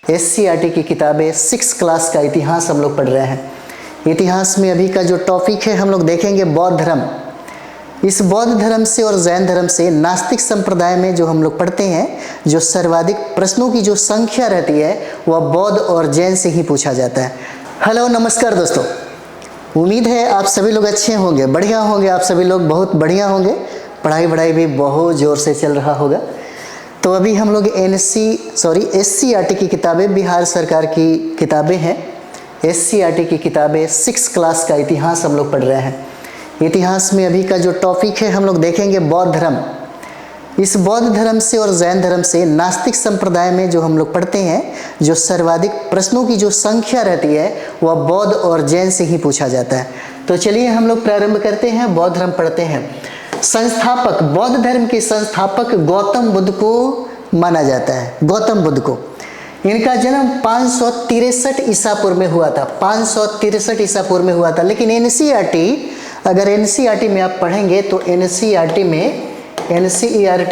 SCERT की किताबें 6 class का इतिहास हम लोग पढ़ रहे हैं। इतिहास में अभी का जो टॉपिक है हम लोग देखेंगे बौद्ध धर्म। इस बौद्ध धर्म से और जैन धर्म से नास्तिक संप्रदाय में जो हम लोग पढ़ते हैं, जो सर्वाधिक प्रश्नों की जो संख्या रहती है वह बौद्ध और जैन से ही पूछा जाता है। हेलो नमस्कार दोस्तों, उम्मीद है आप सभी लोग अच्छे होंगे, बढ़िया होंगे। आप सभी लोग बहुत बढ़िया होंगे, पढ़ाई भी बहुत ज़ोर से चल रहा होगा। तो अभी हम लोग SCERT की किताबें, बिहार सरकार की किताबें हैं। SCERT की किताबें 6 क्लास का इतिहास हम लोग पढ़ रहे हैं। इतिहास में अभी का जो टॉपिक है हम लोग देखेंगे बौद्ध धर्म। इस बौद्ध धर्म से और जैन धर्म से नास्तिक संप्रदाय में जो हम लोग पढ़ते हैं, जो सर्वाधिक प्रश्नों की जो संख्या रहती है वह बौद्ध और जैन से ही पूछा जाता है। तो चलिए हम लोग प्रारंभ करते हैं, बौद्ध धर्म पढ़ते हैं। संस्थापक, बौद्ध धर्म के संस्थापक गौतम बुद्ध को माना जाता है। गौतम बुद्ध को, इनका जन्म 563 ईसा पूर्व में हुआ था। 563 ईसा पूर्व में हुआ था। लेकिन अगर NCERT में आप पढ़ेंगे तो NCERT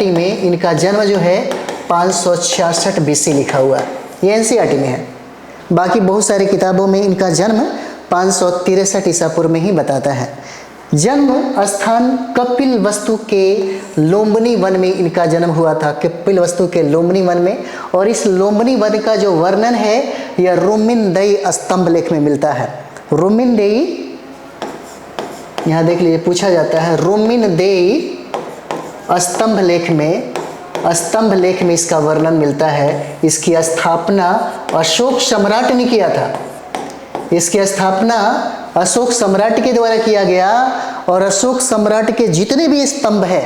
में इनका जन्म जो है 566 BC लिखा हुआ है। ये NCERT में है। बाकी बहुत सारी किताबों में इनका जन्म 563 ईसा पूर्व में ही बताता है। जन्म स्थान कपिलवस्तु के लुम्बिनी वन में इनका जन्म हुआ था। कपिलवस्तु के लुम्बिनी वन में। और इस लुम्बिनी वन का जो वर्णन है यह रोमिनदेई स्तंभ लेख में मिलता है। रोमिनदेई, यहाँ देख लीजिए, पूछा जाता है रोमिनदेई स्तंभ लेख में इसका वर्णन मिलता है। इसकी स्थापना अशोक सम्राट ने किया था। इसकी स्थापना अशोक सम्राट के द्वारा किया गया। और अशोक सम्राट के जितने भी स्तंभ है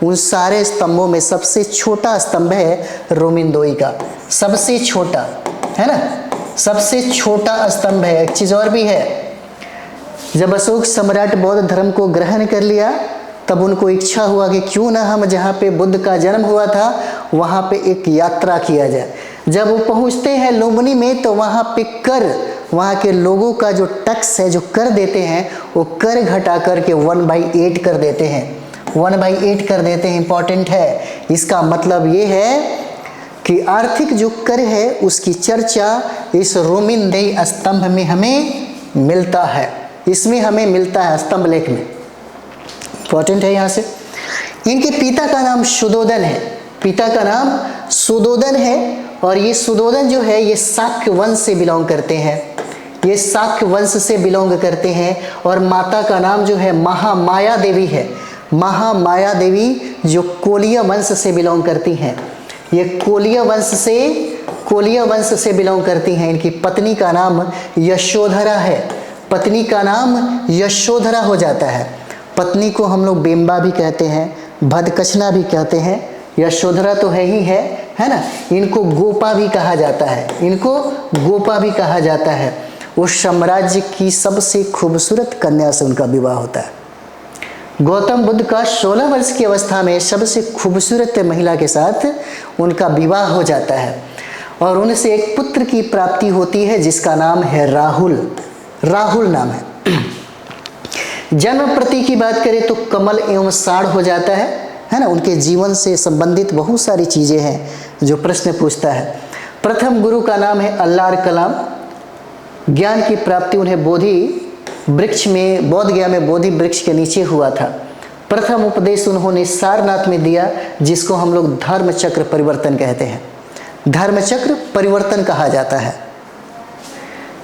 उन सारे स्तंभों में सबसे छोटा स्तंभ है रोमिनदेई का। सबसे छोटा है ना, सबसे छोटा स्तंभ है। एक चीज और भी है, जब अशोक सम्राट बौद्ध धर्म को ग्रहण कर लिया तब उनको इच्छा हुआ कि क्यों ना हम जहाँ पे बुद्ध का जन्म हुआ था वहाँ पे एक यात्रा किया जाए। जब वो पहुँचते हैं लुम्बिनी में तो वहाँ पे वहाँ के लोगों का जो टैक्स है, जो कर देते हैं, वो कर घटा करके 1/8 कर देते हैं। 1/8 कर देते हैं। इंपॉर्टेंट है। इसका मतलब ये है कि आर्थिक जो कर है उसकी चर्चा इस रोमिनदेई स्तंभ में हमें मिलता है। इसमें हमें मिलता है, स्तंभ लेख में। इंपॉर्टेंट है यहाँ से। इनके पिता का नाम सुदोधन है। पिता का नाम सुदोधन है। और ये सुदोधन जो है ये शाक्य वंश से बिलोंग करते हैं। ये शाक्य वंश से बिलोंग करते हैं। और माता का नाम जो है महामाया देवी है। महामाया देवी जो कोलिय वंश से बिलोंग करती हैं। ये कोलिय वंश से बिलोंग करती हैं। इनकी पत्नी का नाम यशोधरा है। पत्नी का नाम यशोधरा हो जाता है। पत्नी को हम लोग बेम्बा भी कहते हैं, भदकचना भी कहते हैं। यशोधरा तो है ही है ना। इनको गोपा भी कहा जाता है। इनको गोपा भी कहा जाता है। उस साम्राज्य की सबसे खूबसूरत कन्या से उनका विवाह होता है। गौतम बुद्ध का 16 वर्ष की अवस्था में सबसे खूबसूरत महिला के साथ उनका विवाह हो जाता है। और उनसे एक पुत्र की प्राप्ति होती है जिसका नाम है राहुल। राहुल नाम है। जन्म प्रति की बात करें तो कमल एवं साढ़ हो जाता है ना। उनके जीवन से संबंधित बहुत सारी चीज़ें हैं जो प्रश्न पूछता है। प्रथम गुरु का नाम है अल्लार कलाम। ज्ञान की प्राप्ति उन्हें बोधि वृक्ष में, बोध गया में बोधि वृक्ष के नीचे हुआ था। प्रथम उपदेश उन्होंने सारनाथ में दिया जिसको हम लोग धर्मचक्र परिवर्तन कहते हैं। धर्मचक्र परिवर्तन कहा जाता है।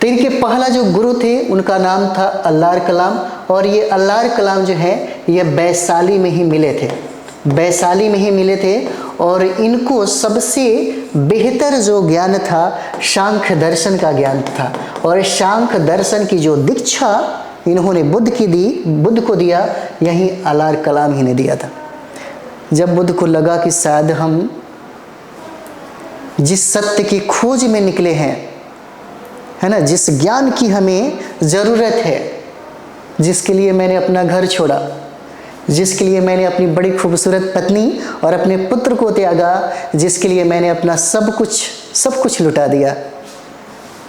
तो इनके पहला जो गुरु थे उनका नाम था अल्लार कलाम। और ये अल्लार कलाम जो है ये वैशाली में ही मिले थे। वैशाली में ही मिले थे। और इनको सबसे बेहतर जो ज्ञान था सांख्य दर्शन का ज्ञान था। और सांख्य दर्शन की जो दीक्षा इन्होंने बुद्ध को दिया, यही अल्लार कलाम ही ने दिया था। जब बुद्ध को लगा कि शायद हम जिस सत्य की खोज में निकले हैं, है ना, जिस ज्ञान की हमें ज़रूरत है, जिसके लिए मैंने अपना घर छोड़ा, जिसके लिए मैंने अपनी बड़ी खूबसूरत पत्नी और अपने पुत्र को त्यागा, जिसके लिए मैंने अपना सब कुछ लुटा दिया।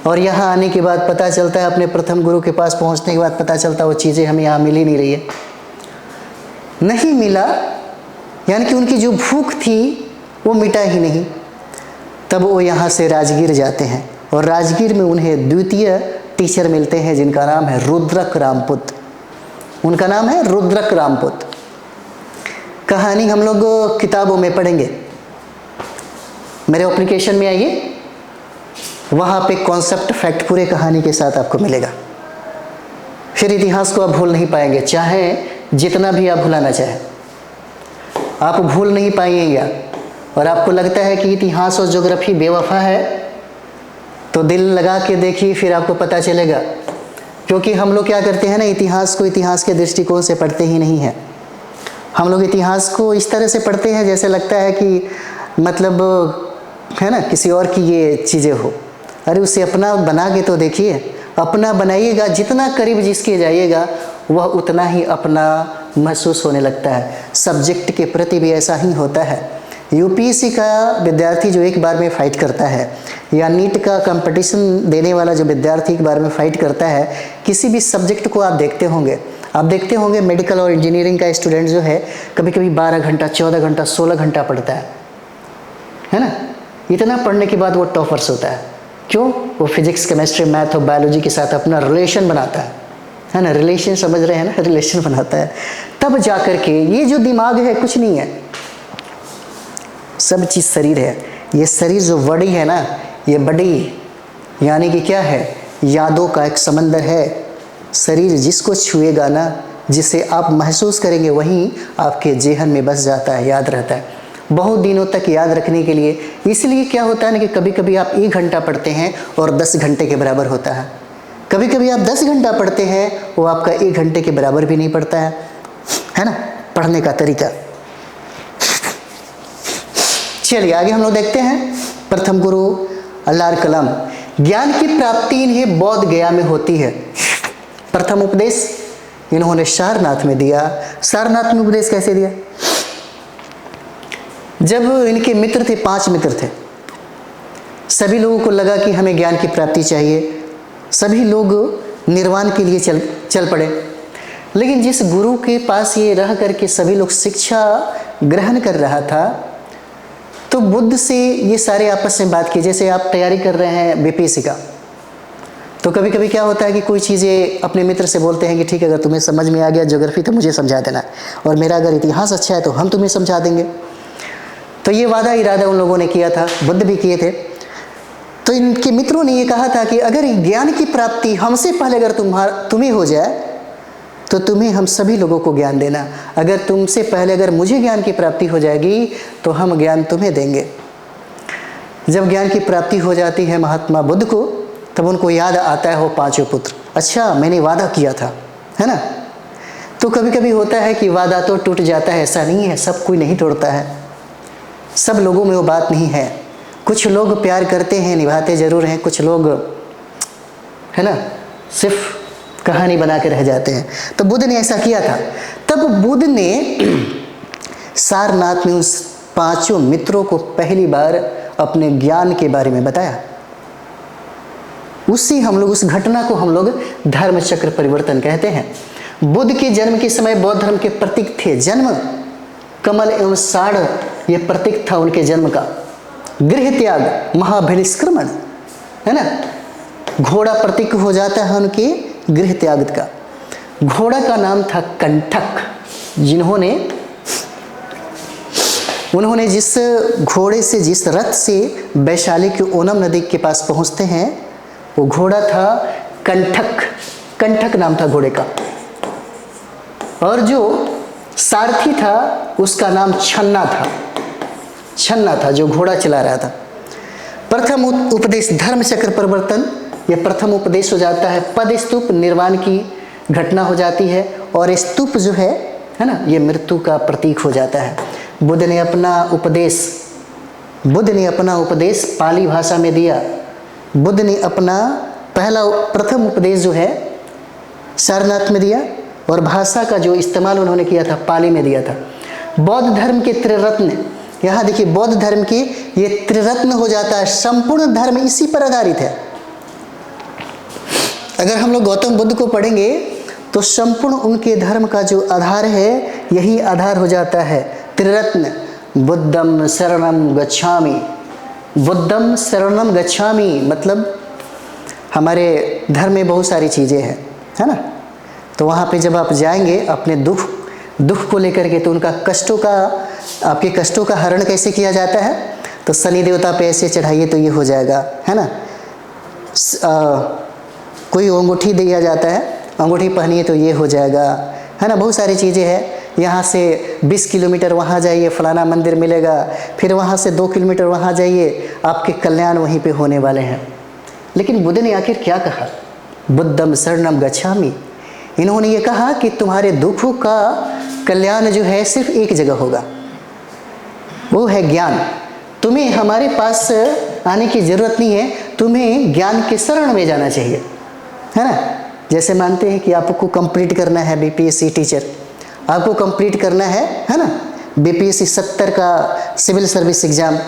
और यहाँ आने के बाद पता चलता है, अपने प्रथम गुरु के पास पहुँचने के बाद पता चलता है वो चीज़ें हमें यहाँ मिल ही नहीं रही है। नहीं मिला, यानी कि उनकी जो भूख थी वो मिटा ही नहीं। तब वो यहाँ से राजगीर जाते हैं और राजगीर में उन्हें द्वितीय टीचर मिलते हैं जिनका नाम है रुद्रक रामपुत। उनका नाम है रुद्रक रामपुत। कहानी हम लोग किताबों में पढ़ेंगे, मेरे एप्लीकेशन में आइए, वहाँ पे कॉन्सेप्ट फैक्ट पूरे कहानी के साथ आपको मिलेगा। फिर इतिहास को आप भूल नहीं पाएंगे, चाहे जितना भी आप भुलाना चाहें आप भूल नहीं पाइएगा। और आपको लगता है कि इतिहास और ज्योग्राफी बेवफा है तो दिल लगा के देखिए, फिर आपको पता चलेगा। क्योंकि हम लोग क्या करते हैं ना, इतिहास को इतिहास के दृष्टिकोण से पढ़ते ही नहीं हैं। हम लोग इतिहास को इस तरह से पढ़ते हैं जैसे लगता है कि मतलब है ना किसी और की ये चीज़ें हो। अरे उसे अपना बना के तो देखिए, अपना बनाइएगा, जितना करीब जिसके जाइएगा वह उतना ही अपना महसूस होने लगता है। सब्जेक्ट के प्रति भी ऐसा ही होता है। यूपीएससी का विद्यार्थी जो एक बार में फाइट करता है, या नीट का कंपटीशन देने वाला जो विद्यार्थी एक बार में फाइट करता है, किसी भी सब्जेक्ट को आप देखते होंगे मेडिकल और इंजीनियरिंग का स्टूडेंट जो है कभी कभी 12 घंटा 14 घंटा 16 घंटा पढ़ता है ना। इतना पढ़ने के बाद वो टॉपर्स होता है। क्यों? वो फिजिक्स केमिस्ट्री मैथ और बायोलॉजी के साथ अपना रिलेशन बनाता है ना, रिलेशन समझ रहे हैं ना, रिलेशन बनाता है। तब जाकर के ये जो दिमाग है कुछ नहीं है, सब चीज़ शरीर है। ये शरीर जो बॉडी है ना, ये बॉडी यानी कि क्या है, यादों का एक समंदर है। शरीर जिसको छुएगा ना, जिसे आप महसूस करेंगे, वहीं आपके जेहन में बस जाता है, याद रहता है बहुत दिनों तक याद रखने के लिए। इसलिए क्या होता है ना कि कभी कभी आप 1 घंटा पढ़ते हैं और 10 घंटे के बराबर होता है। कभी कभी आप 10 घंटा पढ़ते हैं, वो आपका 1 घंटे के बराबर भी नहीं पड़ता है ना, पढ़ने का तरीका। चलिए आगे हम लोग देखते हैं। प्रथम गुरु अल्लाह कलाम, ज्ञान की प्राप्ति इन्हें बौद्ध गया में होती है। प्रथम उपदेश इन्होंने सारनाथ में दिया। सारनाथ में उपदेश कैसे दिया? जब इनके मित्र थे, 5 मित्र थे, सभी लोगों को लगा कि हमें ज्ञान की प्राप्ति चाहिए, सभी लोग निर्वाण के लिए चल पड़े। लेकिन जिस गुरु के पास ये रह करके सभी लोग शिक्षा ग्रहण कर रहा था, तो बुद्ध से ये सारे आपस में बात की। जैसे आप तैयारी कर रहे हैं बीपीएससी का, तो कभी कभी क्या होता है कि कोई चीज़ें अपने मित्र से बोलते हैं कि ठीक है, अगर तुम्हें समझ में आ गया ज्योग्राफी तो मुझे समझा देना, और मेरा अगर इतिहास अच्छा है तो हम तुम्हें समझा देंगे। तो ये वादा इरादा उन लोगों ने किया था, बुद्ध भी किए थे। तो इनके मित्रों ने ये कहा था कि अगर ज्ञान की प्राप्ति हमसे पहले अगर तुम्हें हो जाए तो तुम्हें हम सभी लोगों को ज्ञान देना। अगर तुमसे पहले अगर मुझे ज्ञान की प्राप्ति हो जाएगी तो हम ज्ञान तुम्हें देंगे। जब ज्ञान की प्राप्ति हो जाती है महात्मा बुद्ध को, तब उनको याद आता है वो 5 पुत्र। अच्छा, मैंने वादा किया था, है ना। तो कभी कभी होता है कि वादा तो टूट जाता है, ऐसा नहीं है, सब कोई नहीं तोड़ता है, सब लोगों में वो बात नहीं है। कुछ लोग प्यार करते हैं, निभाते जरूर हैं, कुछ लोग है ना सिर्फ कहानी बना के रह जाते हैं। तो बुद्ध ने ऐसा किया था। तब बुद्ध ने सारनाथ में उस 5 मित्रों को पहली बार अपने ज्ञान के बारे में बताया। उसी हम लोग उस घटना को हम लोग धर्म चक्र परिवर्तन कहते हैं। बुद्ध के जन्म के समय बौद्ध धर्म के प्रतीक थे जन्म, कमल एवं साढ़, ये प्रतीक था उनके जन्म का। गृह त्याग, महाभिनिष्क्रमण, है ना, घोड़ा प्रतीक हो जाता है उनके गृह त्याग का। घोड़ा का नाम था कंठक। उन्होंने जिस घोड़े से, जिस रथ से वैशाली के ओनम नदी के पास पहुंचते हैं, वो घोड़ा था कंठक। कंठक नाम था घोड़े का। और जो सारथी था उसका नाम छन्ना था। छन्ना था जो घोड़ा चला रहा था। प्रथम उपदेश धर्म चक्र परिवर्तन, यह प्रथम उपदेश हो जाता है। पद स्तूप, निर्वाण की घटना हो जाती है। और स्तूप जो है ना, ये मृत्यु का प्रतीक हो जाता है। बुद्ध ने अपना उपदेश पाली भाषा में दिया। बुद्ध ने अपना प्रथम उपदेश जो है सारनाथ में दिया, और भाषा का जो इस्तेमाल उन्होंने किया था पाली में दिया था। बौद्ध धर्म के त्रिरत्न, यहाँ देखिए बौद्ध धर्म के ये त्रिरत्न हो जाता है। संपूर्ण धर्म इसी पर आधारित है। अगर हम लोग गौतम बुद्ध को पढ़ेंगे तो संपूर्ण उनके धर्म का जो आधार है, यही आधार हो जाता है त्रिरत्न। बुद्धम शरणम गच्छामि, बुद्धम शरणम गच्छामि, मतलब हमारे धर्म में बहुत सारी चीज़ें हैं, है ना। तो वहाँ पे जब आप जाएंगे अपने दुख को लेकर के, तो उनका आपके कष्टों का हरण कैसे किया जाता है, तो शनि देवता पे ऐसे चढ़ाइए तो ये हो जाएगा, है ना। कोई अंगूठी दिया जाता है, अंगूठी पहनिए तो ये हो जाएगा, है ना। बहुत सारी चीज़ें हैं। यहाँ से 20 किलोमीटर वहाँ जाइए फलाना मंदिर मिलेगा, फिर वहाँ से 2 किलोमीटर वहाँ जाइए, आपके कल्याण वहीं पे होने वाले हैं। लेकिन बुद्ध ने आखिर क्या कहा? बुद्धम शरणम गच्छामि। इन्होंने ये कहा कि तुम्हारे दुखों का कल्याण जो है सिर्फ एक जगह होगा, वो है ज्ञान। तुम्हें हमारे पास आने की ज़रूरत नहीं है, तुम्हें ज्ञान के शरण में जाना चाहिए, है ना। जैसे मानते हैं कि आपको कंप्लीट करना है बीपीएससी टीचर, आपको कंप्लीट करना है ना, बीपीएससी 70 का सिविल सर्विस एग्ज़ाम,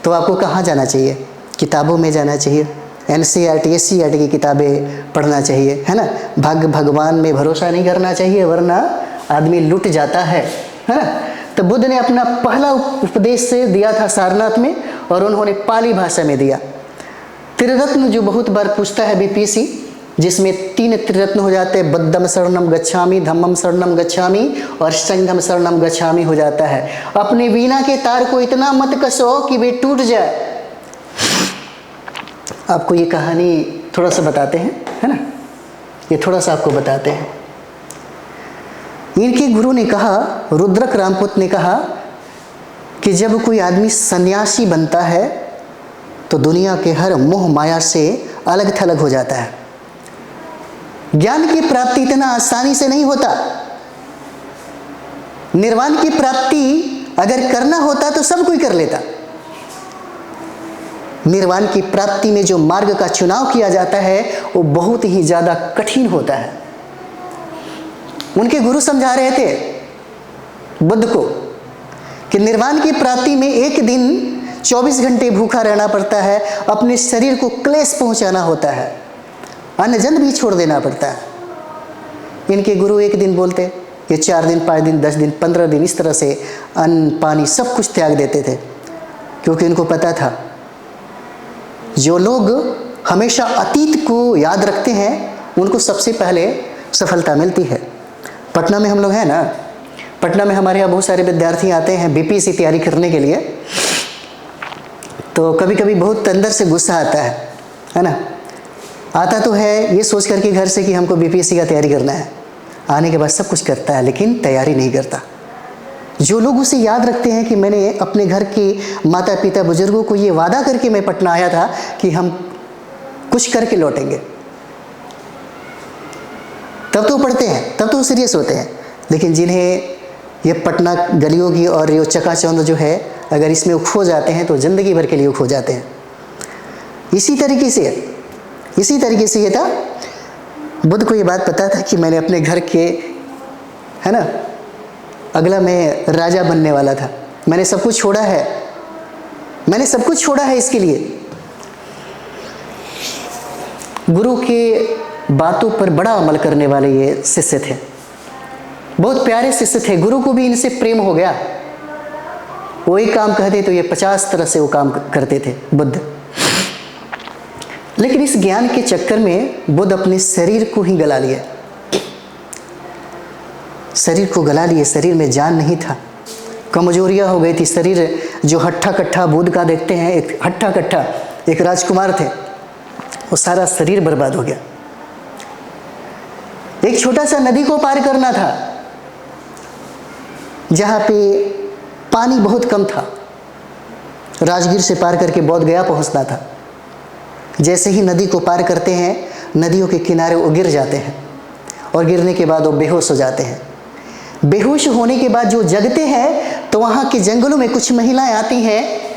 तो आपको कहाँ जाना चाहिए? किताबों में जाना चाहिए, एनसीईआरटी एससीईआरटी की किताबें पढ़ना चाहिए, है ना। भगवान में भरोसा नहीं करना चाहिए, वरना आदमी लुट जाता है ना। तो बुद्ध ने अपना पहला उपदेश से दिया था सारनाथ में, और उन्होंने पाली भाषा में दिया। त्रिरत्न जो बहुत बार पूछता है बीपीएससी, जिसमें 3 त्रिरत्न हो जाते हैं, बुद्धम शरणम गच्छामि, धम्मम शरणम गच्छामि और संघम शरणम गच्छामि हो जाता है। अपने वीणा के तार को इतना मत कसो कि वे टूट जाए। आपको ये कहानी थोड़ा सा बताते हैं, है ना, ये थोड़ा सा आपको बताते हैं। इनके गुरु ने कहा, रुद्रक रामपुत ने कहा कि जब कोई आदमी सन्यासी बनता है तो दुनिया के हर मोह माया से अलग थलग हो जाता है। ज्ञान की प्राप्ति इतना आसानी से नहीं होता। निर्वाण की प्राप्ति अगर करना होता तो सब कोई कर लेता। निर्वाण की प्राप्ति में जो मार्ग का चुनाव किया जाता है वो बहुत ही ज़्यादा कठिन होता है। उनके गुरु समझा रहे थे बुद्ध को कि निर्वाण की प्राप्ति में एक दिन 24 घंटे भूखा रहना पड़ता है, अपने शरीर को क्लेश पहुंचाना होता है, अन्न जल भी छोड़ देना पड़ता है। इनके गुरु एक दिन बोलते, ये 4 दिन 5 दिन 10 दिन 15 दिन इस तरह से अन्न पानी सब कुछ त्याग देते थे, क्योंकि इनको पता था जो लोग हमेशा अतीत को याद रखते हैं उनको सबसे पहले सफलता मिलती है। पटना में हम लोग हैं ना, पटना में हमारे यहाँ बहुत सारे विद्यार्थी आते हैं बीपीएससी तैयारी करने के लिए। तो कभी कभी बहुत अंदर से गुस्सा आता है ना। आता तो है ये सोच करके घर से कि हमको बीपीएससी का तैयारी करना है, आने के बाद सब कुछ करता है लेकिन तैयारी नहीं करता। जो लोग उसे याद रखते हैं कि मैंने अपने घर के माता पिता बुजुर्गों को ये वादा करके मैं पटना आया था कि हम कुछ करके लौटेंगे, तब तो पढ़ते हैं, तब तो सीरियस होते हैं। लेकिन जिन्हें ये पटना गलियों की और ये चकाचौंध जो है, अगर इसमें वो खो जाते हैं तो ज़िंदगी भर के लिए खो जाते हैं। इसी तरीके से ये था, बुद्ध को ये बात पता था कि मैंने अपने घर के, है ना, अगला मैं राजा बनने वाला था, मैंने सब कुछ छोड़ा है, मैंने सब कुछ छोड़ा है इसके लिए। गुरु के बातों पर बड़ा अमल करने वाले ये शिष्य थे, बहुत प्यारे शिष्य थे। गुरु को भी इनसे प्रेम हो गया। वो एक काम कहते तो ये 50 तरह से वो काम करते थे बुद्ध। लेकिन इस ज्ञान के चक्कर में बुद्ध अपने शरीर को ही गला लिए, शरीर को गला लिए। शरीर में जान नहीं था, कमजोरियां हो गई थी। शरीर जो हट्ठा कट्ठा बुद्ध का देखते हैं, एक हट्ठा कट्ठा एक राजकुमार थे, वो सारा शरीर बर्बाद हो गया। एक छोटा सा नदी को पार करना था जहां पे पानी बहुत कम था, राजगीर से पार करके बोध गया पहुंचना था। जैसे ही नदी को पार करते हैं, नदियों के किनारे वो गिर जाते हैं और गिरने के बाद वो बेहोश हो जाते हैं। बेहोश होने के बाद जो जगते हैं तो वहाँ के जंगलों में कुछ महिलाएं आती हैं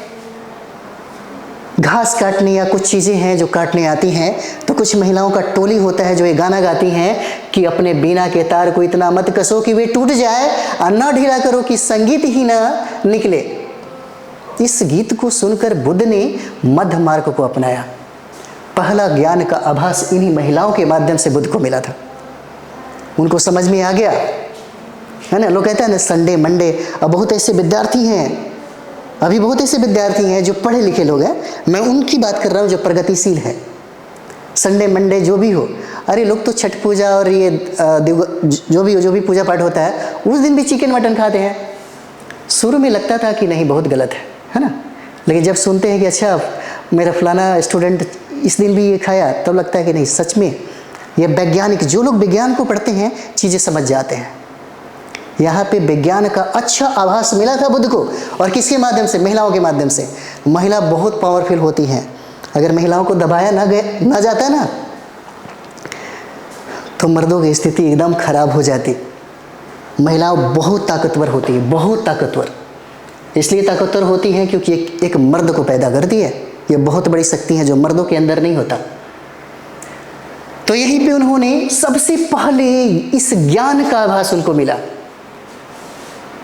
घास काटने, या कुछ चीज़ें हैं जो काटने आती हैं। तो कुछ महिलाओं का टोली होता है जो ये गाना गाती हैं कि अपने बीना के तार को इतना मत कसो कि वे टूट जाए, और न ढीला करो कि संगीत ही ना निकले। इस गीत को सुनकर बुद्ध ने मध्य मार्ग को अपनाया। पहला ज्ञान का आभास इन्हीं महिलाओं के माध्यम से बुद्ध को मिला था। उनको समझ में आ गया, है ना। लोग कहते हैं ना संडे मंडे, अब बहुत ऐसे विद्यार्थी हैं अभी बहुत ऐसे विद्यार्थी हैं जो पढ़े लिखे लोग हैं, मैं उनकी बात कर रहा हूँ जो प्रगतिशील है। संडे मंडे जो भी हो, अरे लोग तो छठ पूजा और ये जो भी पूजा पाठ होता है उस दिन भी चिकन मटन खाते हैं। शुरू में लगता था कि नहीं बहुत गलत है ना, लेकिन जब सुनते हैं कि अच्छा मेरा फलाना स्टूडेंट इस दिन भी ये खाया, तब तो लगता है कि नहीं सच में ये वैज्ञानिक, जो लोग विज्ञान को पढ़ते हैं चीज़ें समझ जाते हैं। यहाँ पे विज्ञान का अच्छा आभास मिला था बुद्ध को, और किसके माध्यम से? महिलाओं के माध्यम से। महिला बहुत पावरफुल होती हैं, अगर महिलाओं को दबाया ना जाता ना तो मर्दों की स्थिति एकदम खराब हो जाती। महिलाओं बहुत ताकतवर होती है, बहुत ताकतवर। इसलिए ताकतवर होती है क्योंकि एक मर्द को पैदा करती है। ये बहुत बड़ी शक्ति है जो मर्दों के अंदर नहीं होता। तो यहीं पे उन्होंने सबसे पहले इस ज्ञान का आभास उनको मिला।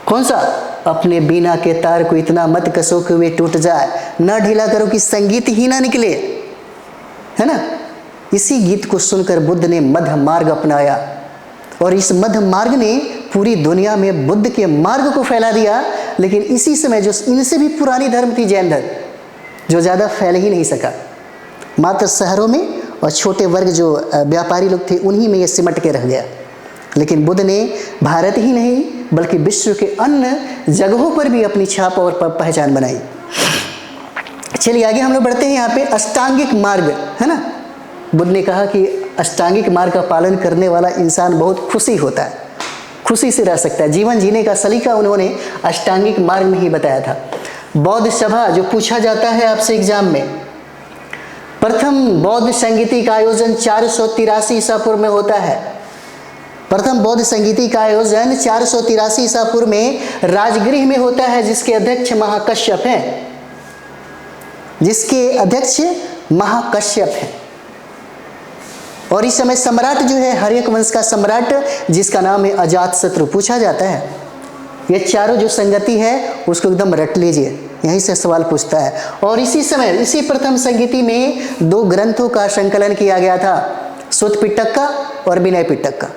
कौन सा? अपने बीना के तार को इतना मत कसो कि वे टूट जाए, न ढीला करो कि संगीत ही ना निकले, है ना। इसी गीत को सुनकर बुद्ध ने मध्य मार्ग अपनाया, और इस मध्य मार्ग ने पूरी दुनिया में बुद्ध के मार्ग को फैला दिया। लेकिन इसी समय जो इनसे भी पुरानी धर्म थी, जैन धर्म, जो ज़्यादा फैल ही नहीं सका, मात्र शहरों में और छोटे वर्ग जो व्यापारी लोग थे उन्हीं में ये सिमट के रह गया। लेकिन बुद्ध ने भारत ही नहीं बल्कि विश्व के अन्य जगहों पर भी अपनी छाप और पहचान बनाई। चलिए आगे हम लोग बढ़ते हैं। यहाँ पे अष्टांगिक मार्ग है ना। बुद्ध ने कहा कि अष्टांगिक मार्ग का पालन करने वाला इंसान बहुत खुशी होता है, खुशी से रह सकता है। जीवन जीने का सलीका उन्होंने अष्टांगिक मार्ग में ही बताया था। बौद्ध सभा जो पूछा जाता है आपसे एग्जाम में, प्रथम बौद्ध संगीति का आयोजन 483 ईसा पूर्व में होता है। प्रथम बौद्ध संगीति का आयोजन 483 ईसा पूर्व में राजगृह में होता है, जिसके अध्यक्ष महाकश्यप हैं, जिसके अध्यक्ष महाकश्यप हैं। और इस समय सम्राट जो है हर्यक वंश का सम्राट, जिसका नाम है अजातशत्रु, पूछा जाता है। ये चारों जो संगति है उसको एकदम रट लीजिए, यहीं से सवाल पूछता है। और इसी समय इसी प्रथम संगीति में 2 ग्रंथों का संकलन किया गया था, सुत्त पिटक का और विनय पिटक का।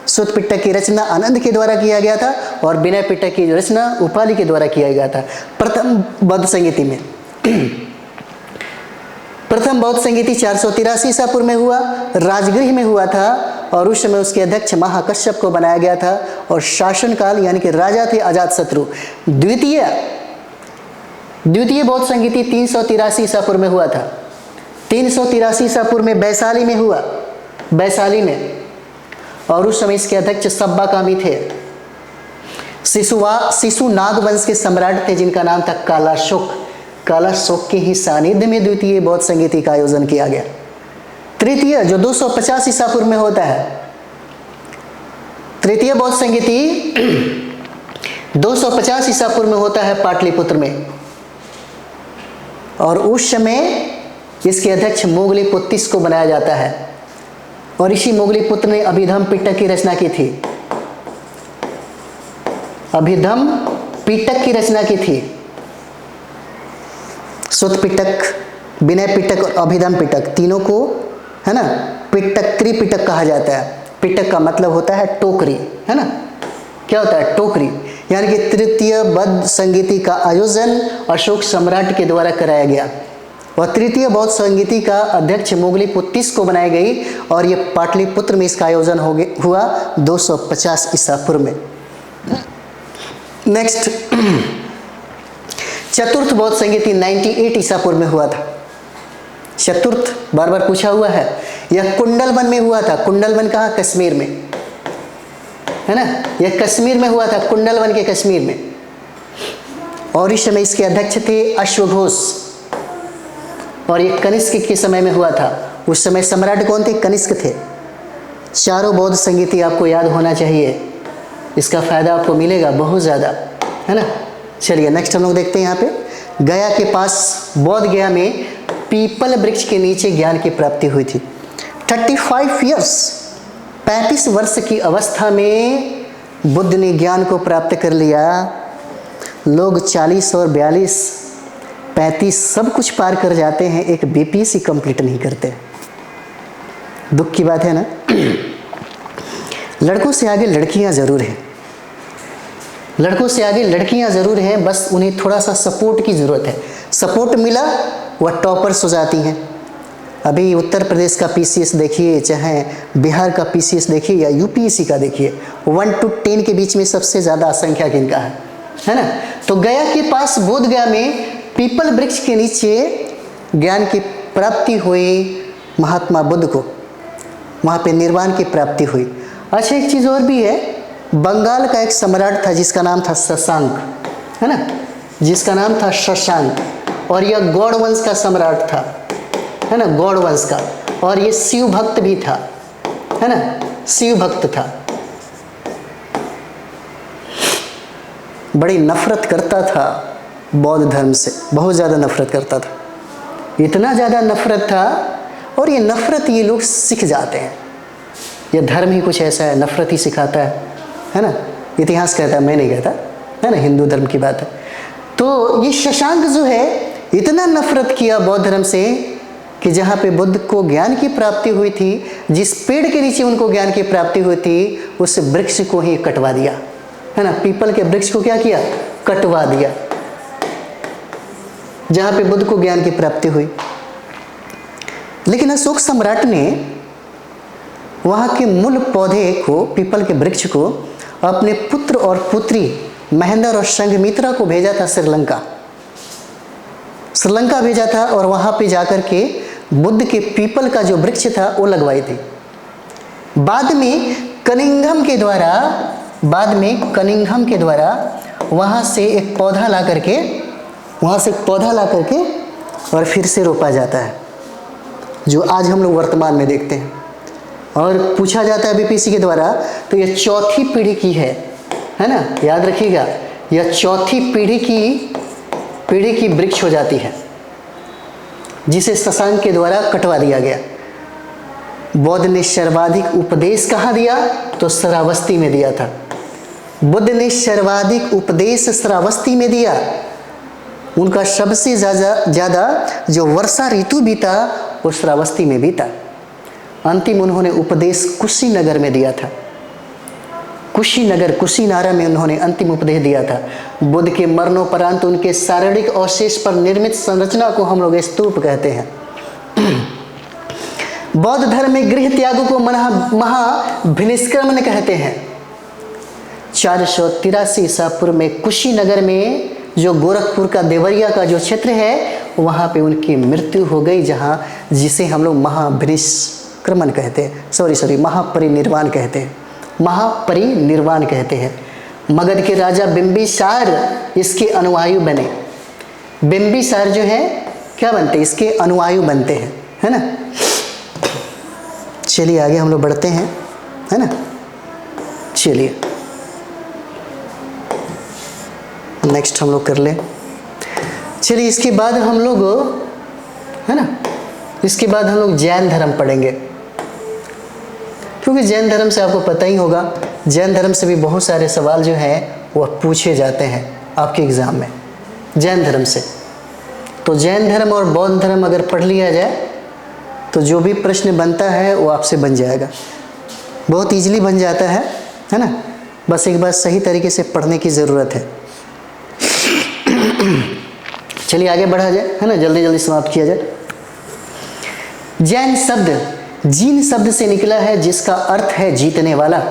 सुत्त पिटक की रचना आनंद के द्वारा किया गया था और विनय पिटक की रचना उपालि के द्वारा किया गया था प्रथम बौद्ध संगीति में। प्रथम बौद्ध संगीति 483 ईसा पूर्व में हुआ, राजगृह में हुआ था, और उस समय उसके अध्यक्ष महाकश्यप को बनाया गया था। और शासनकाल यानी कि राजा थे अजातशत्रु। द्वितीय बौद्ध संगीति 383 ईसा पूर्व में हुआ था। 383 ईसा पूर्व में वैशाली में हुआ, वैशाली में। और उस समय इसके अध्यक्ष सब्बाकामी थे। शिशु नाग वंश के सम्राट थे जिनका नाम था कालाशोक। कालाशोक के ही सानिध्य में द्वितीय बौद्ध संगीति का आयोजन किया गया। तृतीय जो 250 ईसा पूर्व में होता है, तृतीय बौद्ध संगीति 250 ईसा पूर्व में होता है पाटलिपुत्र में। और उस समय इसके अध्यक्ष मोगलीपुत्तिस को बनाया जाता है। और इसी मोगलीपुत्र ने अभिधम पिटक की रचना की थी। अभिधम पिटक की रचना की थी। सुत्त पिटक, विनय पिटक और अभिधम पिटक, तीनों को है ना पिटक त्रिपिटक कहा जाता है। पिटक का मतलब होता है टोकरी, है ना। क्या होता है? टोकरी। यानी कि तृतीय बौद्ध संगीति का आयोजन अशोक सम्राट के द्वारा कराया गया, और तृतीय बौद्ध संगीति का अध्यक्ष मोगलीपुत्तिस को बनाई गई। और ये पाटलिपुत्र में इसका आयोजन हुआ 250 ईसा पूर्व में। नेक्स्ट चतुर्थ बौद्ध संगीति 98 ईसा पूर्व में हुआ था। चतुर्थ बार बार पूछा हुआ है। यह कुंडलवन में हुआ था। कुंडलवन कहाँ? कश्मीर में, है ना। यह कश्मीर में हुआ था, कुंडलवन के कश्मीर में। और इस समय इसके अध्यक्ष थे अश्वघोष, और ये कनिष्क के समय में हुआ था। उस समय सम्राट कौन थे? कनिष्क थे। चारों बौद्ध संगीति आपको याद होना चाहिए, इसका फायदा आपको मिलेगा बहुत ज़्यादा, है ना। चलिए नेक्स्ट हम लोग देखते हैं। यहाँ पे गया के पास बौद्ध गया में पीपल वृक्ष के नीचे ज्ञान की प्राप्ति हुई थी। 35 ईयर्स, 35 वर्ष की अवस्था में बुद्ध ने ज्ञान को प्राप्त कर लिया। लोग 40 और 42, 35 सब कुछ पार कर जाते हैं, एक बीपीएससी कंप्लीट नहीं करते। दुख की बात है ना। लड़कों से आगे लड़कियां जरूर हैं। लड़कों से आगे लड़कियां ज़रूर हैं, बस उन्हें थोड़ा सा सपोर्ट की ज़रूरत है। सपोर्ट मिला वह टॉपर्स हो जाती हैं। अभी उत्तर प्रदेश का पीसीएस देखिए, चाहे बिहार का पीसीएस देखिए या यूपीएससी का देखिए, 1 to 10 के बीच में सबसे ज़्यादा संख्या किनका है ना। तो गया के पास बोध गया में पीपल वृक्ष के नीचे ज्ञान की प्राप्ति हुई महात्मा बुद्ध को, वहाँ पे निर्वाण की प्राप्ति हुई। अच्छा, एक चीज़ और भी है, बंगाल का एक सम्राट था जिसका नाम था शशांक, है ना, जिसका नाम था शशांक, और यह गौड़ वंश का सम्राट था, है ना, गौड़ वंश का, और ये शिव भक्त भी था, है ना, शिव भक्त था। बड़ी नफरत करता था बौद्ध धर्म से, बहुत ज़्यादा नफरत करता था, इतना ज़्यादा नफरत था। और ये नफरत ये लोग सीख जाते हैं, ये धर्म ही कुछ ऐसा है, नफरत ही सिखाता है ना, इतिहास कहता है, मैं नहीं कहता, है ना, हिंदू धर्म की बात है। तो ये शशांक जो है इतना नफरत किया बौद्ध धर्म से कि जहाँ पे बुद्ध को ज्ञान की प्राप्ति हुई थी, जिस पेड़ के नीचे उनको ज्ञान की प्राप्ति हुई थी, उस वृक्ष को ही कटवा दिया, है ना, पीपल के वृक्ष को क्या किया, कटवा दिया, जहाँ पे बुद्ध को ज्ञान की प्राप्ति हुई। लेकिन अशोक सम्राट ने वहाँ के मूल पौधे को, पीपल के वृक्ष को, अपने पुत्र और पुत्री महेंद्र और संघमित्रा को भेजा था श्रीलंका भेजा था, और वहाँ पे जाकर के बुद्ध के पीपल का जो वृक्ष था वो लगवाई थी। बाद में कनिंघम के द्वारा वहाँ से एक पौधा ला करके और फिर से रोपा जाता है, जो आज हम लोग वर्तमान में देखते हैं। और पूछा जाता है बीपीएससी के द्वारा, तो यह चौथी पीढ़ी की है ना, याद रखिएगा, यह चौथी पीढ़ी की वृक्ष हो जाती है, जिसे शशांक के द्वारा कटवा दिया गया। बौद्ध ने सर्वाधिक उपदेश कहाँ दिया, तो श्रावस्ती में दिया था। बुद्ध ने सर्वाधिक उपदेश श्रावस्ती में दिया। उनका सबसे ज़्यादा जो वर्षा ऋतु बीता वो श्रावस्ती में बीता। अंतिम उन्होंने उपदेश कुशीनगर में दिया था, कुशीनारा में उन्होंने अंतिम उपदेश दिया था। बुद्ध के मरणोपरांत उनके शारीरिक अवशेष पर निर्मित संरचना को हम लोग स्तूप कहते हैं। बौद्ध धर्म में गृह त्याग को महाभिनिष्क्रमण कहते हैं। 483 ईसा पूर्व में कुशीनगर में, जो गोरखपुर का देवरिया का जो क्षेत्र है, वहाँ पे उनकी मृत्यु हो गई, जिसे हम लोग महाभिनिष्क्रमण कहते हैं, महापरिनिर्वाण कहते हैं। मगध के राजा बिंबिसार इसके अनुयायी बने। बिंबिसार जो है क्या बनते, इसके अनुयायी बनते हैं, है ना। चलिए आगे हम लोग बढ़ते हैं, है ना। चलिए नेक्स्ट हम लोग कर ले। चलिए इसके बाद हम लोग, है ना, इसके बाद हम लोग जैन धर्म पढ़ेंगे, क्योंकि जैन धर्म से आपको पता ही होगा, जैन धर्म से भी बहुत सारे सवाल जो हैं वह पूछे जाते हैं आपके एग्ज़ाम में जैन धर्म से। तो जैन धर्म और बौद्ध धर्म अगर पढ़ लिया जाए तो जो भी प्रश्न बनता है वो आपसे बन जाएगा, बहुत ईजिली बन जाता है ना। बस एक बार सही तरीके से पढ़ने की ज़रूरत है। चलिए आगे बढ़ा जाए, है ना, जल्दी जल्दी समाप्त किया जाए। जैन शब्द जीन शब्द से निकला है, जिसका अर्थ है जीतने वाला।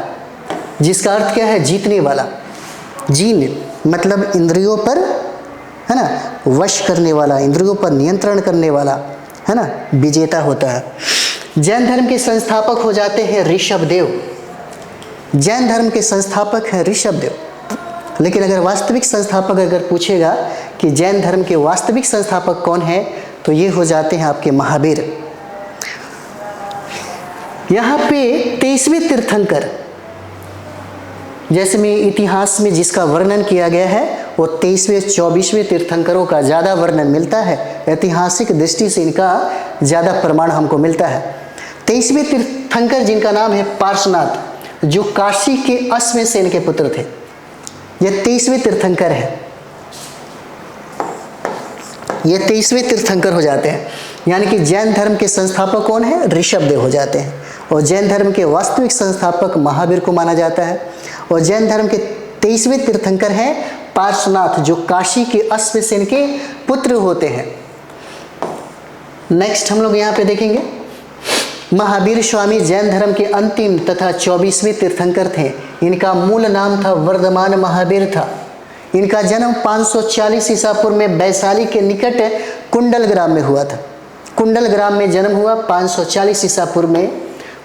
जिसका अर्थ क्या है, जीतने वाला। जीन मतलब इंद्रियों पर, है ना, वश करने वाला, इंद्रियों पर नियंत्रण करने वाला, है ना, विजेता होता है। जैन धर्म के संस्थापक हो जाते हैं ऋषभदेव। जैन धर्म के संस्थापक हैं ऋषभदेव। लेकिन अगर वास्तविक संस्थापक अगर पूछेगा कि जैन धर्म के वास्तविक संस्थापक कौन है, तो ये हो जाते हैं आपके महावीर। यहाँ पे 23वें तीर्थंकर, जैसे में इतिहास में जिसका वर्णन किया गया है, वो 23वें 24वें तीर्थंकरों का ज़्यादा वर्णन मिलता है। ऐतिहासिक दृष्टि से इनका ज़्यादा प्रमाण हमको मिलता है। 23वें तीर्थंकर जिनका नाम है पार्श्वनाथ, जो काशी के अश्वसेन के पुत्र थे, ये 23वें तीर्थंकर है। ये 23वें तीर्थंकर हो जाते हैं। यानी कि जैन धर्म के संस्थापक कौन है, ऋषभदेव हो जाते हैं। और जैन धर्म के वास्तविक संस्थापक महावीर को माना जाता है। और जैन धर्म के 23वें तीर्थंकर हैं पार्श्वनाथ, जो काशी के अश्वसेन के पुत्र होते हैं। नेक्स्ट हम लोग यहाँ पे देखेंगे महावीर स्वामी जैन धर्म के अंतिम तथा 24वें तीर्थंकर थे। इनका मूल नाम था वर्धमान महावीर था। इनका जन्म 540 ईसा पूर्व में वैशाली के निकट कुंडल ग्राम में हुआ था। कुंडल ग्राम में जन्म हुआ 540 ईसा पूर्व में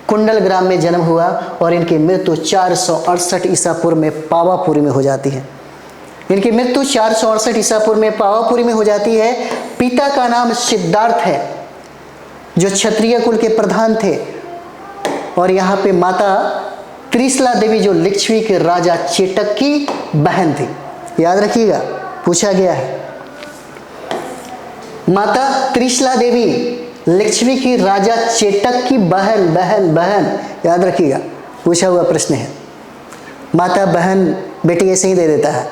कुंडल ग्राम में जन्म हुआ और इनकी मृत्यु 468 ईसा पूर्व में पावापुरी में हो जाती है। इनकी मृत्यु 468 ईसा पूर्व में पावापुरी में हो जाती है। पिता का नाम सिद्धार्थ है, जो क्षत्रिय कुल के प्रधान थे, और यहाँ पे माता त्रिशला देवी, जो लिच्छवी के राजा चेटक की बहन थी। याद रखिएगा, पूछा गया है। माता त्रिशला देवी लिच्छवी की राजा चेटक की बहन, याद रखिएगा, पूछा हुआ प्रश्न है। माता बहन बेटी ऐसे ही दे देता है।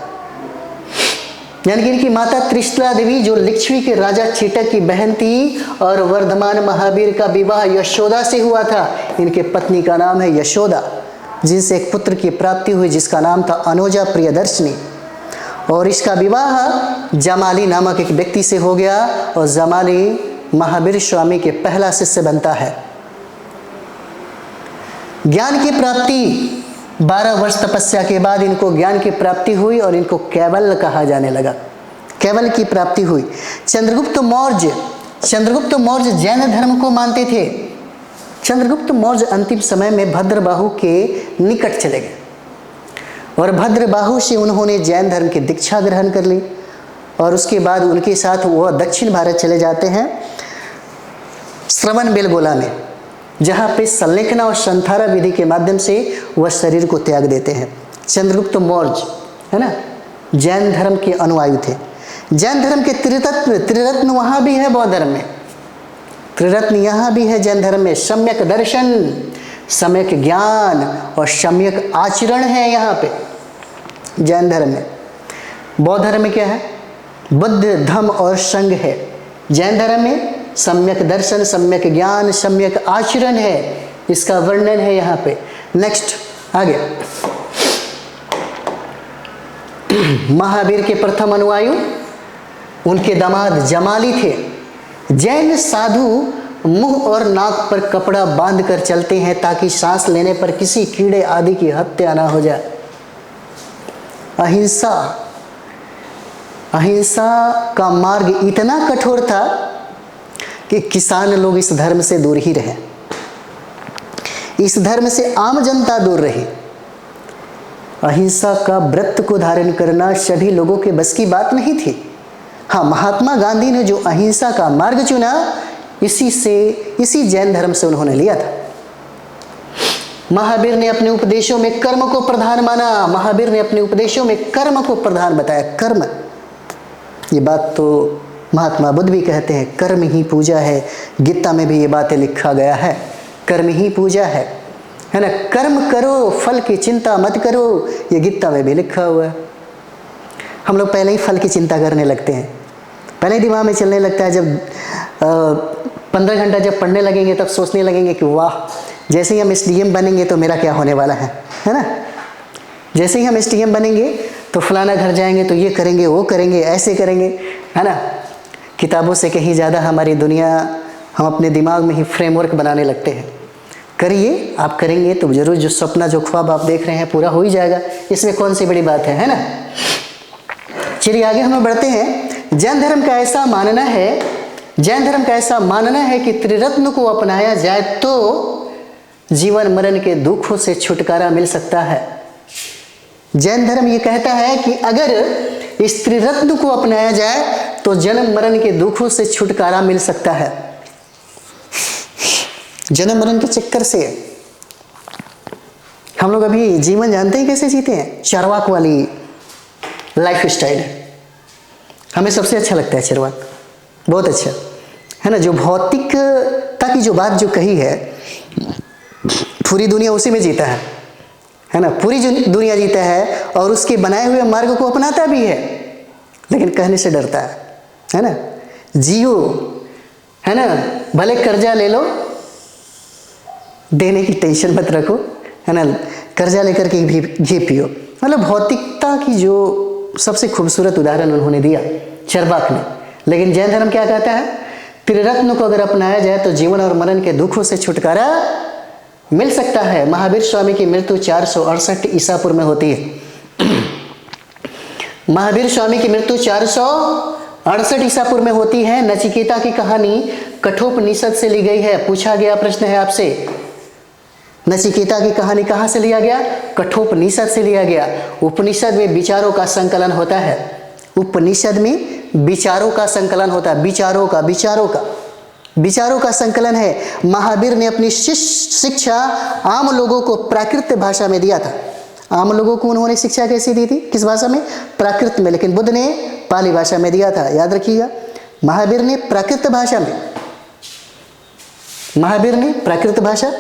यानी कि इनकी माता त्रिशला देवी जो लिच्छवी के राजा चेटक की बहन थी, और वर्धमान महावीर का विवाह यशोदा से हुआ था। इनके पत्नी का नाम है यशोदा, जिनसे एक पुत्र की प्राप्ति हुई जिसका नाम था अनुजा प्रियदर्शनी। और इसका विवाह जमाली नामक एक व्यक्ति से हो गया, और जमाली महावीर स्वामी के पहला शिष्य बनता है। ज्ञान की प्राप्ति 12 वर्ष तपस्या के बाद इनको ज्ञान की प्राप्ति हुई और इनको कैवल्य कहा जाने लगा। कैवल्य की प्राप्ति हुई। चंद्रगुप्त मौर्य जैन धर्म को मानते थे। चंद्रगुप्त मौर्य अंतिम समय में भद्रबाहु के निकट चले गए और भद्रबाहु से उन्होंने जैन धर्म की दीक्षा ग्रहण कर ली, और उसके बाद उनके साथ वह दक्षिण भारत चले जाते हैं श्रवण बेलगोला में, जहाँ पे संलेखना और संथारा विधि के माध्यम से वह शरीर को त्याग देते हैं। चंद्रगुप्त मौर्य है ना, जैन धर्म के अनुयायी थे। जैन धर्म के त्रिरत्न वहाँ भी है बौद्ध धर्म में, त्रिरत्न यहाँ भी है जैन धर्म में। सम्यक दर्शन, सम्यक ज्ञान और सम्यक आचरण है यहाँ पे जैन धर्म में। बौद्ध धर्म में क्या है? बुद्ध, धम्म और संघ है। जैन धर्म में सम्यक दर्शन, सम्यक ज्ञान, सम्यक आचरण है। इसका वर्णन है यहाँ पे। नेक्स्ट आगे, महावीर के प्रथम अनुयायी उनके दामाद जमाली थे। जैन साधु मुंह और नाक पर कपड़ा बांधकर चलते हैं ताकि सांस लेने पर किसी कीड़े आदि की हत्या ना हो जाए। अहिंसा का मार्ग इतना कठोर था कि किसान लोग इस धर्म से दूर ही रहे, इस धर्म से आम जनता दूर रही। अहिंसा का व्रत को धारण करना सभी लोगों के बस की बात नहीं थी। हाँ, महात्मा गांधी ने जो अहिंसा का मार्ग चुना, इसी जैन धर्म से उन्होंने लिया था। महावीर ने अपने उपदेशों में कर्म को प्रधान माना। महावीर ने अपने उपदेशों में कर्म को प्रधान बताया। कर्म, ये बात तो महात्मा बुद्ध भी कहते हैं, कर्म ही पूजा है। गीता में भी ये बातें लिखा गया है, कर्म ही पूजा है ना। कर्म करो, फल की चिंता मत करो, ये गीता में भी लिखा हुआ है। हम लोग पहले ही फल की चिंता करने लगते हैं, पहले दिमाग में चलने लगता है। जब 15 घंटा जब पढ़ने लगेंगे तब सोचने लगेंगे कि वाह, जैसे ही हम SDM बनेंगे तो मेरा क्या होने वाला है ना। जैसे ही हम SDM बनेंगे तो फलाना घर जाएंगे तो ये करेंगे, वो करेंगे, ऐसे करेंगे, है ना। किताबों से कहीं ज़्यादा हमारी दुनिया, हम अपने दिमाग में ही फ्रेमवर्क बनाने लगते हैं। करिए, आप करेंगे तो जरूर जो सपना, जो ख्वाब आप देख रहे हैं पूरा हो ही जाएगा। इसमें कौन सी बड़ी बात है ना। चलिए आगे हम बढ़ते हैं। जैन धर्म का ऐसा मानना है कि त्रिरत्न को अपनाया जाए तो जीवन मरण के दुखों से छुटकारा मिल सकता है। जैन धर्म ये कहता है कि अगर इस त्रिरत्न को अपनाया जाए तो जन्म मरण के दुखों से छुटकारा मिल सकता है। जन्म मरण के चक्कर से हम लोग अभी जीवन जानते हैं कैसे जीते हैं, चार्वाक वाली लाइफ स्टाइल है। हमें सबसे अच्छा लगता है चार्वाक, बहुत अच्छा है ना। जो भौतिकता की जो बात जो कही है, पूरी दुनिया उसी में जीता है ना। पूरी दुनिया जीता है और उसके बनाए हुए मार्ग को अपनाता भी है, लेकिन कहने से डरता है ना। जियो, है ना, भले कर्जा ले लो, देने की टेंशन मत रखो, है ना, कर्जा लेकर के भी घी पियो। मतलब भौतिकता की जो सबसे खूबसूरत उदाहरण उन्होंने दिया चरवाक ने। लेकिन जैन धर्म क्या कहता है, त्रिरत्न को अगर अपनाया जाए तो जीवन और मरण के दुखों से छुटकारा मिल सकता है। महावीर स्वामी की मृत्यु 468 ईसा पूर्व में होती है। महावीर स्वामी की मृत्यु 468 ईसा पूर्व में होती है। नचिकेता की कहानी कठोपनिषद से ली गई है। पूछा गया प्रश्न है आपसे, नचिकेता की कहानी कहाँ से लिया गया? कठोपनिषद से लिया गया। उपनिषद में विचारों का संकलन होता है। उपनिषद में विचारों का संकलन होता है। विचारों का संकलन है। महावीर ने अपनी शिक्षा आम लोगों को प्राकृत भाषा में दिया था। आम लोगों को उन्होंने शिक्षा कैसी दी थी? किस भाषा में? प्राकृत में। लेकिन बुद्ध ने पाली भाषा में दिया था। याद रखिएगा, महावीर ने प्राकृत भाषा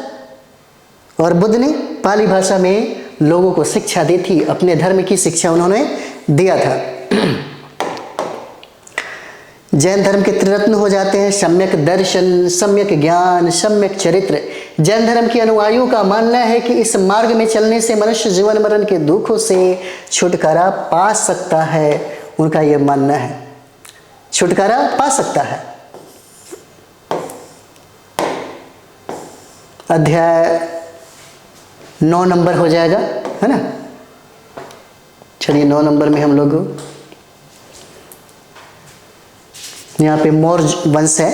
और बुद्ध ने पाली भाषा में लोगों को शिक्षा दी थी। अपने धर्म की शिक्षा उन्होंने दिया था। जैन धर्म के त्रिरत्न हो जाते हैं सम्यक दर्शन, सम्यक ज्ञान, सम्यक चरित्र। जैन धर्म के अनुयायियों का मानना है कि इस मार्ग में चलने से मनुष्य जीवन मरण के दुखों से छुटकारा पा सकता है। उनका यह मानना है, छुटकारा पा सकता है। अध्याय 9 नंबर हो जाएगा, है ना। चलिए 9 नंबर में हम लोग यहाँ पे मौर्य वंश है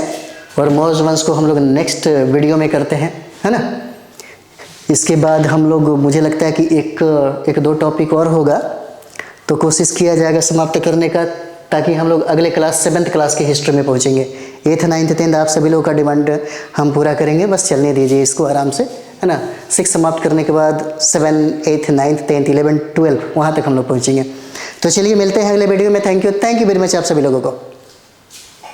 और मौर्य वंश को हम लोग नेक्स्ट वीडियो में करते हैं, है ना। इसके बाद हम लोग, मुझे लगता है कि एक दो टॉपिक और होगा तो कोशिश किया जाएगा समाप्त करने का, ताकि हम लोग अगले क्लास 7th क्लास की हिस्ट्री में पहुँचेंगे। 8th 9th 10th आप सभी लोगों का डिमांड हम पूरा करेंगे। बस चलने दीजिए इसको आराम से, है ना। 6 समाप्त करने के बाद 7, 8, 9, 10, 11, 12 वहाँ तक हम लोग पहुँचेंगे। तो चलिए मिलते हैं अगले वीडियो में। थैंक यू वेरी मच आप सभी लोगों को।